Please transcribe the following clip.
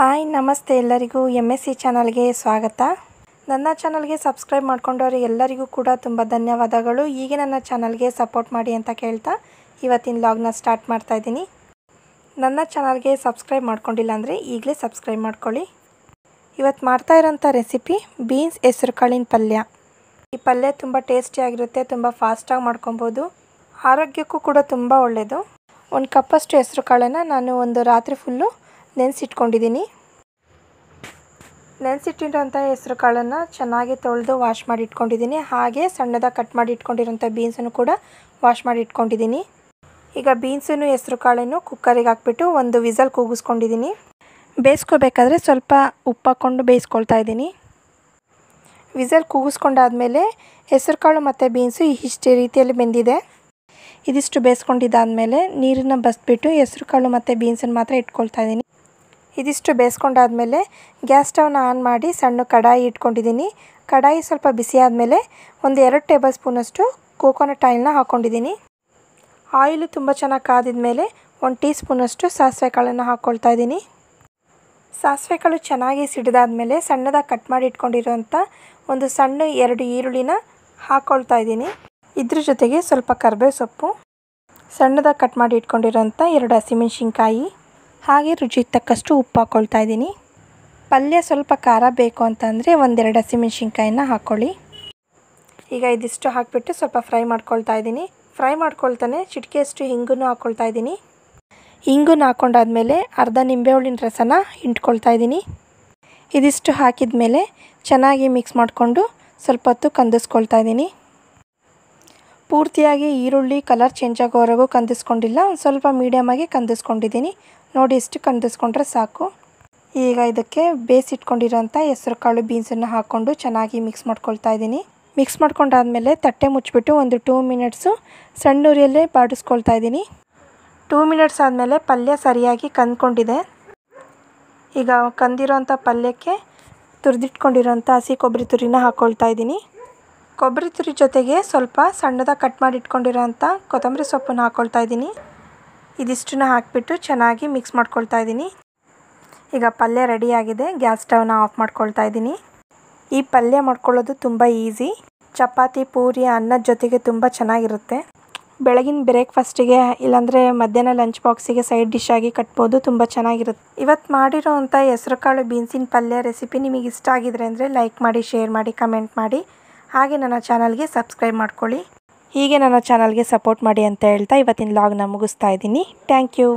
Hi ನಮಸ್ತೆ ಎಲ್ಲರಿಗೂ MSc ಚಾನಲ್ಗೆ ಸ್ವಾಗತ. ನನ್ನ ಚಾನಲ್ಗೆ ಸಬ್ಸ್ಕ್ರೈಬ್ ಮಾಡ್ಕೊಂಡವರು ಎಲ್ಲರಿಗೂ ಕೂಡ ತುಂಬ ಧನ್ಯವಾದಗಳು. ಹೀಗೆ ನನ್ನ ಚಾನಲ್ಗೆ ಸಪೋರ್ಟ್ ಮಾಡಿ ಅಂತ ಕೇಳ್ತಾ ಇವತ್ತಿನ ವ್ಲಾಗ್ನ ಸ್ಟಾರ್ಟ್ ಮಾಡ್ತಾ ಇದ್ದೀನಿ. ನನ್ನ ಚಾನಲ್ಗೆ ಸಬ್ಸ್ಕ್ರೈಬ್ ಮಾಡ್ಕೊಂಡಿಲ್ಲ ಅಂದರೆ ಈಗಲೇ ಸಬ್ಸ್ಕ್ರೈಬ್ ಮಾಡ್ಕೊಳ್ಳಿ. ಇವತ್ತು ಮಾಡ್ತಾ ಇರೋಂಥ ರೆಸಿಪಿ ಬೀನ್ಸ್ ಹೆಸರುಕಾಳಿನ ಪಲ್ಯ. ಈ ಪಲ್ಯ ತುಂಬ ಟೇಸ್ಟಿಯಾಗಿರುತ್ತೆ, ತುಂಬ ಫಾಸ್ಟಾಗಿ ಮಾಡ್ಕೊಬೋದು, ಆರೋಗ್ಯಕ್ಕೂ ಕೂಡ ತುಂಬ ಒಳ್ಳೆಯದು. ಒಂದು ಕಪ್ಪಷ್ಟು ಹೆಸರು ಕಾಳನ್ನು ನಾನು ಒಂದು ರಾತ್ರಿ ಫುಲ್ಲು ನೆನೆಸಿಟ್ಕೊಂಡಿದ್ದೀನಿ. ನೆನೆಸಿಟ್ಟಿರೋಂಥ ಹೆಸರು ಕಾಳನ್ನು ಚೆನ್ನಾಗಿ ತೊಳೆದು ವಾಶ್ ಮಾಡಿ ಇಟ್ಕೊಂಡಿದ್ದೀನಿ. ಹಾಗೆ ಸಣ್ಣದಾಗಿ ಕಟ್ ಮಾಡಿ ಇಟ್ಕೊಂಡಿರೋಂಥ ಬೀನ್ಸನ್ನು ಕೂಡ ವಾಶ್ ಮಾಡಿ ಇಟ್ಕೊಂಡಿದ್ದೀನಿ. ಈಗ ಬೀನ್ಸನ್ನು ಹೆಸರು ಕಾಳನ್ನು ಕುಕ್ಕರಿಗೆ ಹಾಕ್ಬಿಟ್ಟು ಒಂದು ವಿಸಲ್ ಕೂಗಿಸ್ಕೊಂಡಿದ್ದೀನಿ. ಬೇಯಿಸ್ಕೋಬೇಕಾದ್ರೆ ಸ್ವಲ್ಪ ಉಪ್ಪು ಹಾಕ್ಕೊಂಡು ಬೇಯಿಸ್ಕೊಳ್ತಾ ಇದ್ದೀನಿ. ವಿಸಲ್ ಕೂಗಿಸ್ಕೊಂಡಾದಮೇಲೆ ಹೆಸರು ಕಾಳು ಮತ್ತು ಬೀನ್ಸು ಇಷ್ಟು ರೀತಿಯಲ್ಲಿ ಬೆಂದಿದೆ. ಇದಿಷ್ಟು ಬೇಯಿಸ್ಕೊಂಡಿದ್ದಾದಮೇಲೆ ನೀರನ್ನು ಬಸ್ಬಿಟ್ಟು ಹೆಸರು ಕಾಳು ಮತ್ತು ಬೀನ್ಸನ್ನು ಮಾತ್ರ ಇಟ್ಕೊಳ್ತಾ ಇದ್ದೀನಿ. ಇದಿಷ್ಟು ಬೇಯಿಸ್ಕೊಂಡಾದಮೇಲೆ ಗ್ಯಾಸ್ ಸ್ಟವ್ನ ಆನ್ ಮಾಡಿ ಸಣ್ಣ ಕಡಾಯಿ ಇಟ್ಕೊಂಡಿದ್ದೀನಿ. ಕಡಾಯಿ ಸ್ವಲ್ಪ ಬಿಸಿ ಆದಮೇಲೆ ಒಂದು 2 ಟೇಬಲ್ ಸ್ಪೂನಷ್ಟು ಕೋಕೋನಟ್ ಆಯಿಲ್ನ ಹಾಕ್ಕೊಂಡಿದ್ದೀನಿ. ಆಯಿಲು ತುಂಬ ಚೆನ್ನಾಗಿ ಕಾದಿದ ಮೇಲೆ 1 ಟೀ ಸ್ಪೂನಷ್ಟು ಸಾಸಿವೆ ಕಾಳನ್ನು ಹಾಕ್ಕೊಳ್ತಾ ಇದ್ದೀನಿ. ಸಾಸಿವೆ ಕಾಳು ಚೆನ್ನಾಗಿ ಸಿಡಿದಾದ್ಮೇಲೆ ಸಣ್ಣದಾಗಿ ಕಟ್ ಮಾಡಿ ಇಟ್ಕೊಂಡಿರೋಂಥ ಒಂದು ಸಣ್ಣ 2 ಈರುಳ್ಳಿನ ಹಾಕ್ಕೊಳ್ತಾ ಇದ್ದೀನಿ. ಇದ್ರ ಜೊತೆಗೆ ಸ್ವಲ್ಪ ಕರಿಬೇವು ಸೊಪ್ಪು, ಸಣ್ಣದಾಗಿ ಕಟ್ ಮಾಡಿ ಇಟ್ಕೊಂಡಿರೋಂಥ 2 ಹಸಿಮೆಣಸಿನ್ಕಾಯಿ, ಹಾಗೆ ರುಚಿಗೆ ತಕ್ಕಷ್ಟು ಉಪ್ಪು ಹಾಕ್ಕೊಳ್ತಾ ಇದ್ದೀನಿ. ಪಲ್ಯ ಸ್ವಲ್ಪ ಖಾರ ಬೇಕು ಅಂತಂದರೆ 1-2 ಹಸಿಮೆಣಸಿನ್ಕಾಯಿನ ಹಾಕ್ಕೊಳ್ಳಿ. ಈಗ ಇದಿಷ್ಟು ಹಾಕಿಬಿಟ್ಟು ಸ್ವಲ್ಪ ಫ್ರೈ ಮಾಡ್ಕೊಳ್ತಾ ಇದ್ದೀನಿ. ಫ್ರೈ ಮಾಡ್ಕೊಳ್ತಾನೆ ಚಿಟಿಕೆಯಷ್ಟು ಹಿಂಗನ್ನು ಹಾಕ್ಕೊಳ್ತಾ ಇದ್ದೀನಿ. ಹಿಂಗನ್ನು ಹಾಕ್ಕೊಂಡಾದ್ಮೇಲೆ ಅರ್ಧ ನಿಂಬೆಹುಳಿನ ರಸನ ಹಿಂಡ್ಕೊಳ್ತಾ ಇದ್ದೀನಿ. ಇದಿಷ್ಟು ಹಾಕಿದ ಮೇಲೆ ಚೆನ್ನಾಗಿ ಮಿಕ್ಸ್ ಮಾಡಿಕೊಂಡು ಸ್ವಲ್ಪ ಹೊತ್ತು ಕಂದಿಸ್ಕೊಳ್ತಾ ಇದ್ದೀನಿ. ಪೂರ್ತಿಯಾಗಿ ಈರುಳ್ಳಿ ಕಲರ್ ಚೇಂಜ್ ಆಗೋವರೆಗೂ ಕಂದಿಸ್ಕೊಂಡಿಲ್ಲ, ಒಂದು ಸ್ವಲ್ಪ ಮೀಡಿಯಮಾಗಿ ಕಂದಿಸ್ಕೊಂಡಿದ್ದೀನಿ. ನೋಡಿ ಇಷ್ಟು ಕಂದಿಸ್ಕೊಂಡ್ರೆ ಸಾಕು. ಈಗ ಇದಕ್ಕೆ ಬೇಯಿಸಿಟ್ಕೊಂಡಿರೋಂಥ ಹೆಸರು ಕಾಳು ಬೀನ್ಸನ್ನು ಹಾಕ್ಕೊಂಡು ಚೆನ್ನಾಗಿ ಮಿಕ್ಸ್ ಮಾಡ್ಕೊಳ್ತಾ ಇದ್ದೀನಿ. ಮಿಕ್ಸ್ ಮಾಡ್ಕೊಂಡಾದ್ಮೇಲೆ ತಟ್ಟೆ ಮುಚ್ಚಿಬಿಟ್ಟು ಒಂದು 2 ಮಿನಿಟ್ಸು ಸಣ್ಣ ಉರಿಯಲ್ಲೇ ಬಾಡಿಸ್ಕೊಳ್ತಾ ಇದ್ದೀನಿ. 2 ಮಿನಿಟ್ಸ್ ಆದಮೇಲೆ ಪಲ್ಯ ಸರಿಯಾಗಿ ಕಂದ್ಕೊಂಡಿದೆ. ಈಗ ಕಂದಿರೋಂಥ ಪಲ್ಯಕ್ಕೆ ತುರಿದಿಟ್ಕೊಂಡಿರೋಂಥ ಹಸಿ ಕೊಬ್ಬರಿ ತುರಿನ ಹಾಕ್ಕೊಳ್ತಾ ಇದ್ದೀನಿ. ಕೊಬ್ಬರಿ ತುರಿ ಜೊತೆಗೆ ಸ್ವಲ್ಪ ಸಣ್ಣದಾಗಿ ಕಟ್ ಮಾಡಿ ಇಟ್ಕೊಂಡಿರೋಂಥ ಕೊತ್ತಂಬರಿ ಸೊಪ್ಪನ್ನು ಹಾಕ್ಕೊಳ್ತಾ ಇದ್ದೀನಿ. ಇದಿಷ್ಟನ್ನ ಹಾಕಿಬಿಟ್ಟು ಚೆನ್ನಾಗಿ ಮಿಕ್ಸ್ ಮಾಡ್ಕೊಳ್ತಾ ಇದ್ದೀನಿ. ಈಗ ಪಲ್ಯ ರೆಡಿಯಾಗಿದೆ. ಗ್ಯಾಸ್ ಸ್ಟವ್ನ ಆಫ್ ಮಾಡ್ಕೊಳ್ತಾ ಇದ್ದೀನಿ. ಈ ಪಲ್ಯ ಮಾಡ್ಕೊಳ್ಳೋದು ತುಂಬ ಈಸಿ. ಚಪಾತಿ, ಪೂರಿ, ಅನ್ನದ ಜೊತೆಗೆ ತುಂಬ ಚೆನ್ನಾಗಿರುತ್ತೆ. ಬೆಳಗಿನ ಬ್ರೇಕ್ಫಾಸ್ಟಿಗೆ ಇಲ್ಲಾಂದರೆ ಮಧ್ಯಾಹ್ನ ಲಂಚ್ ಬಾಕ್ಸಿಗೆ ಸೈಡ್ ಡಿಶ್ ಆಗಿ ಕಟ್ಬೋದು, ತುಂಬ ಚೆನ್ನಾಗಿರುತ್ತೆ. ಇವತ್ತು ಮಾಡಿರೋವಂಥ ಹೆಸರುಕಾಳು ಬೀನ್ಸಿನ ಪಲ್ಯ ರೆಸಿಪಿ ನಿಮಗೆ ಇಷ್ಟ ಆಗಿದ್ರೆ ಅಂದರೆ ಲೈಕ್ ಮಾಡಿ, ಶೇರ್ ಮಾಡಿ, ಕಮೆಂಟ್ ಮಾಡಿ, ಹಾಗೆ ನನ್ನ ಚಾನಲ್ಗೆ ಸಬ್ಸ್ಕ್ರೈಬ್ ಮಾಡ್ಕೊಳ್ಳಿ. ಹೀಗೆ ನನ್ನ ಚಾನಲ್ಗೆ ಸಪೋರ್ಟ್ ಮಾಡಿ ಅಂತ ಹೇಳ್ತಾ ಇವತ್ತಿನ ವ್ಲಾಗ್ನ ಮುಗಿಸ್ತಾ ಇದ್ದೀನಿ. Thank you.